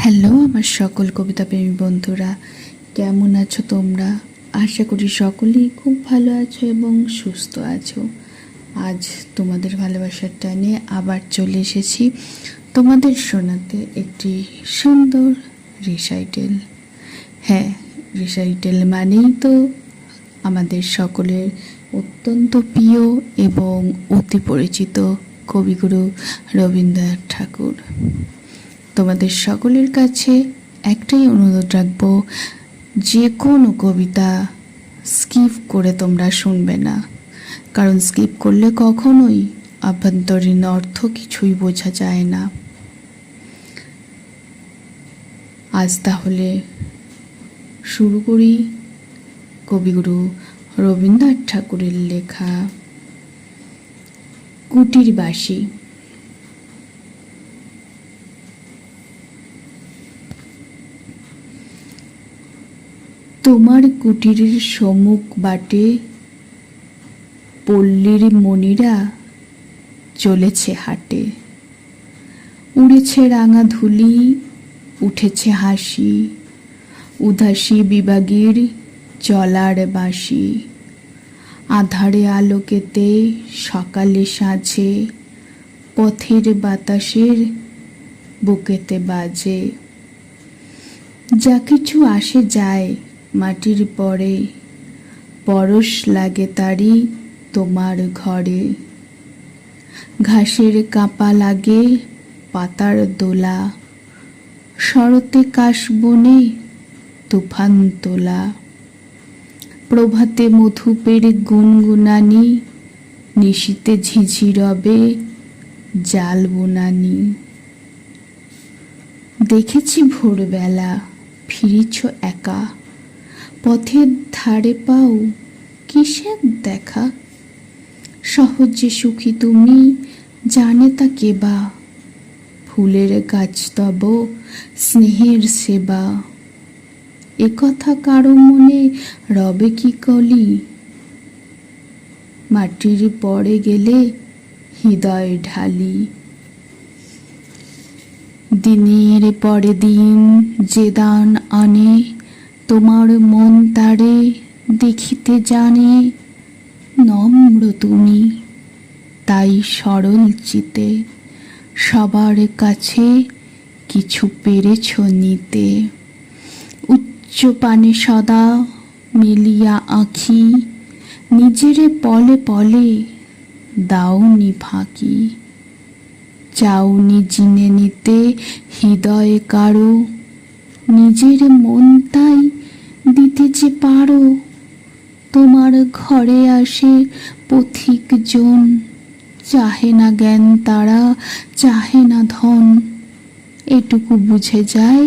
Hello আমার সকল কবিতা প্রেমী বন্ধুরা, কেমন আছো তোমরা? আশা করি সকলেই খুব ভালো আছো এবং সুস্থ আছো। আজ তোমাদের ভালোবাসার টানে আবার চলে এসেছি তোমাদের শোনাতে একটি সুন্দর রিসাইটেল। হ্যাঁ, রিসাইটেল মানেই তো আমাদের সকলের অত্যন্ত প্রিয় এবং অতি পরিচিত কবিগুরু রবীন্দ্রনাথ ঠাকুর। তোমাদের সকলের কাছে একটাই অনুরোধ রাখবো, যে কোনো কবিতা স্কিপ করে তোমরা শুনবে না, কারণ স্কিপ করলে কখনোই আভ্যন্তরীণ অর্থ কিছুই বোঝা যায় না। আজ তাহলে শুরু করি কবিগুরু রবীন্দ্রনাথ ঠাকুরের লেখা কুটির বাসী। তোমার কুটিরের সম্মুখ বাটে পল্লীর মণিরা চলেছে হাটে, উড়েছে রাঙা ধুলি, উঠেছে হাসি, উদাসী বিভাগীর চলার বাঁশি। আধারে আলোকেতে সকালে সাঁঝে পথের বাতাসের বুকেতে বাজে। যা কিছু আসে যায় মাটির পরে, পরশ লাগে তারি তোমার ঘরে। ঘাসের কাঁপা লাগে পাতার দোলা, শরতে কাশবনে তুফান তোলা। প্রভাতে মধুপের গুনগুনানি, নিশীতে ঝিঝি রবে জাল বুনানি। দেখেছি ভোরবেলা ফিরিছ একা, পথের ধারে পাও কিসের দেখা। সহজে সুখী তুমি জানে তা কেবা, ফুলের গাছ তব স্নেহের সেবা। এ কথা কারো মনে রবে কি কলি, মাটির পরে গেলে হৃদয় ঢালি। দিনের পরে দিন যে দান আনে, তোমার মন তারে দেখিতে জানে। নম্র তুমি তাই সরল চিতে, সবার কাছে কিছু পেরেছ নিতে। উচ্চ পানে সদা মেলিয়া আঁখি, নিজেরে পলে পলে দাওনি ফাঁকি। চাওনি জিনে নিতে হৃদয়ে কারো, নিজের মন তাই দিতে যে পারো। তোমার ঘরে আসে পথিক জন, চাহে না জ্ঞান তারা, চাহে না ধন। এটুকু বুঝে যায়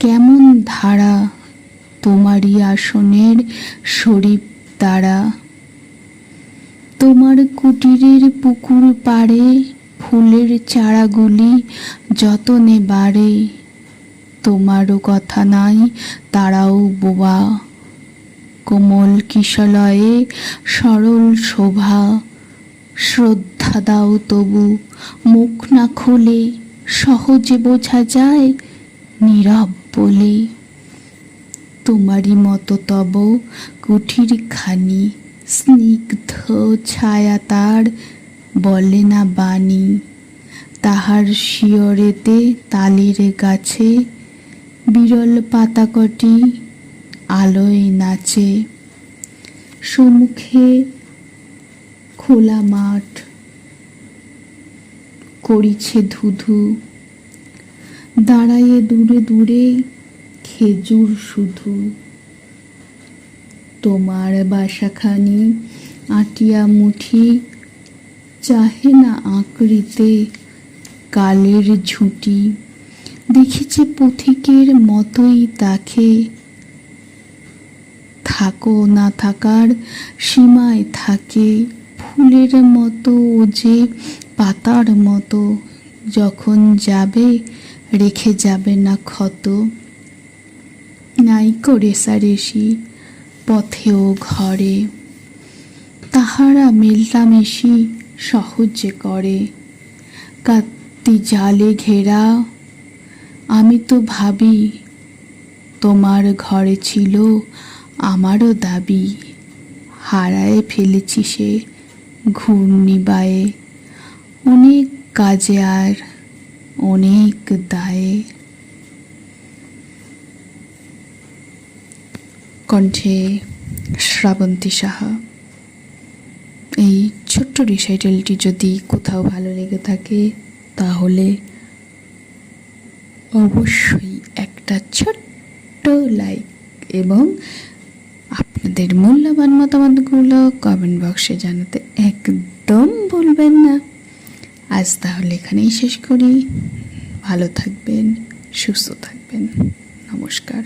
কেমন ধারা, তোমারই আসনের শরীফ তারা। তোমার কুটিরের পুকুর পাড়ে ফুলের চারাগুলি যতনে বাড়ে। তোমারও কথা নাই তারাও বোবা, কোমল কিশলয়ে সরল শোভা। শ্রদ্ধা দাও তবু মুখ না খুলে, সহজে বোঝা যায় নীরব বলে। তোমারই মতো তব কুঠির খানি, স্নিগ্ধ ছায়া তার বলে না বাণী। তাহার শিয়রেতে তালের গাছে বিরল পাতা কটি আলোয় নাচে। সম্মুখে খোলা মাঠ করিছে ধুধু, দাঁড়ায়ে দূরে দূরে খেজুর শুধু। তোমার বাসাখানি আটিয়া মুঠি, চাহে না আঁকড়িতে কালের ঝুঁটি। দেখেছে পথিকের মতোই তাকে, থাকো না থাকার সীমায় থাকে। ফুলের মতো ও যে পাতার মতো, যখন যাবে রেখে যাবে না ক্ষত। নাইকো রেষারেষি পথে ও ঘরে, তাহারা মেলামেশি সহজে করে। কাত্তি জালে ঘেরা আমি তো ভাবি তোমার ঘরে ছিল আমারও দাবি, হারায় ফেলেছি সে ঘূর্ণিবায়ে, অনেক কাজে আর অনেক দায়ে। কণ্ঠে শ্রাবন্তী সাহা। এই ছোট্ট রিসাইটালটি যদি কোথাও ভালো লেগে থাকে তাহলে অবশ্যই একটা ছোট্ট লাইক এবং আপনাদের মূল্যবান মতামতগুলো কমেন্ট বক্সে জানাতে একদম ভুলবেন না। আজ তাহলে এখানেই শেষ করি। ভালো থাকবেন, সুস্থ থাকবেন। নমস্কার।